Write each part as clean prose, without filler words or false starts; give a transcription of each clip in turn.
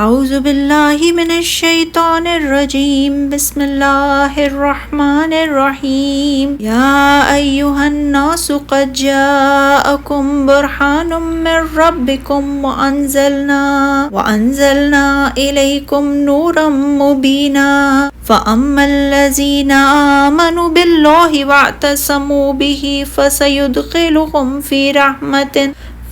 اعوذ باللہ من الشیطان الرجیم بسم اللہ الرحمن الرحیم یا ایہا الناس قد جاءکم برہان من ربکم وانزلنا الیکم نورا مبینا فَأَمَّا الَّذِينَ آمَنُوا بِاللَّهِ وَاعْتَصَمُوا بِهِ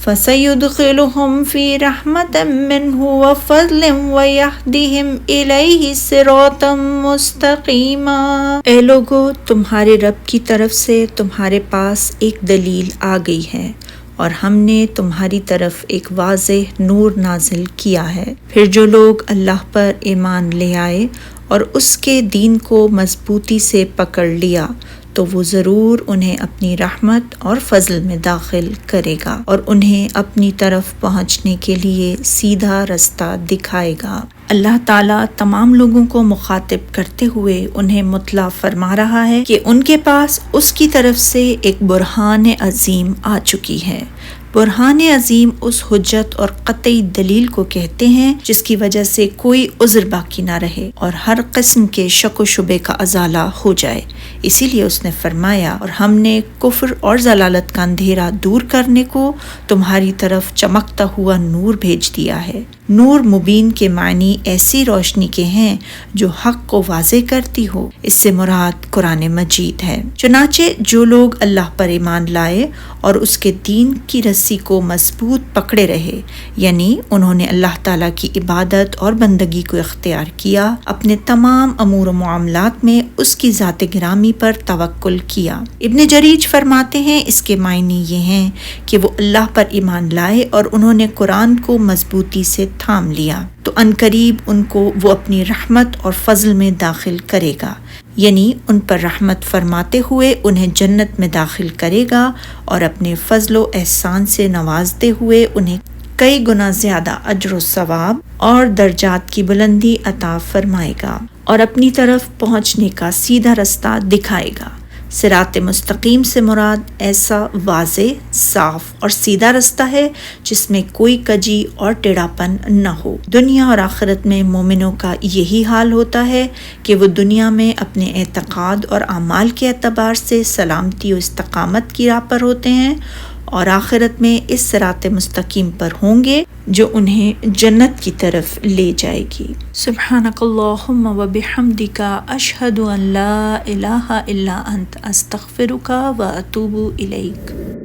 فَسَيُدْخِلُهُمْ فِي رَحْمَةٍ مِّنْهُ وَفَضْلٍ وَيَهْدِيهِمْ إِلَيْهِ صِرَاطًا مُسْتَقِيمًا۔ اے لوگو، تمہارے رب کی طرف سے تمہارے پاس ایک دلیل آ گئی ہے اور ہم نے تمہاری طرف ایک واضح نور نازل کیا ہے۔ پھر جو لوگ اللہ پر ایمان لے آئے اور اس کے دین کو مضبوطی سے پکڑ لیا تو وہ ضرور انہیں اپنی رحمت اور فضل میں داخل کرے گا اور انہیں اپنی طرف پہنچنے کے لیے سیدھا رستہ دکھائے گا۔ اللہ تعالیٰ تمام لوگوں کو مخاطب کرتے ہوئے انہیں مطلع فرما رہا ہے کہ ان کے پاس اس کی طرف سے ایک برہان عظیم آ چکی ہے۔ برہان عظیم اس حجت اور قطعی دلیل کو کہتے ہیں جس کی وجہ سے کوئی عذر باقی نہ رہے اور ہر قسم کے شک و شبے کا ازالہ ہو جائے۔ اسی لیے اس نے فرمایا، اور ہم نے کفر اور ضلالت کا اندھیرا دور کرنے کو تمہاری طرف چمکتا ہوا نور بھیج دیا ہے۔ نور مبین کے معنی ایسی روشنی کے ہیں جو حق کو واضح کرتی ہو، اس سے مراد قرآن مجید ہے۔ چنانچہ جو لوگ اللہ پر ایمان لائے اور اس کے دین کی رسی کو مضبوط پکڑے رہے، یعنی انہوں نے اللہ تعالیٰ کی عبادت اور بندگی کو اختیار کیا، اپنے تمام امور و معاملات میں اس کی ذات گرامی پر توکل کیا۔ ابن جریج فرماتے ہیں اس کے معنی یہ ہیں کہ وہ اللہ پر ایمان لائے اور انہوں نے قرآن کو مضبوطی سے تھام لیا تو عنقریب ان کو وہ اپنی رحمت اور فضل میں داخل کرے گا، یعنی ان پر رحمت فرماتے ہوئے انہیں جنت میں داخل کرے گا اور اپنے فضل و احسان سے نوازتے ہوئے انہیں کئی گنا زیادہ اجر و ثواب اور درجات کی بلندی عطا فرمائے گا اور اپنی طرف پہنچنے کا سیدھا رستہ دکھائے گا۔ صراط مستقیم سے مراد ایسا واضح، صاف اور سیدھا رستہ ہے جس میں کوئی کجی اور ٹیڑھاپن نہ ہو۔ دنیا اور آخرت میں مومنوں کا یہی حال ہوتا ہے کہ وہ دنیا میں اپنے اعتقاد اور اعمال کے اعتبار سے سلامتی و استقامت کی راہ پر ہوتے ہیں اور آخرت میں اس صراط مستقیم پر ہوں گے جو انہیں جنت کی طرف لے جائے گی۔ سبحانک اللہم و بحمدک، اشہد ان لا الہ الا انت، استغفرک و اتوب الیک۔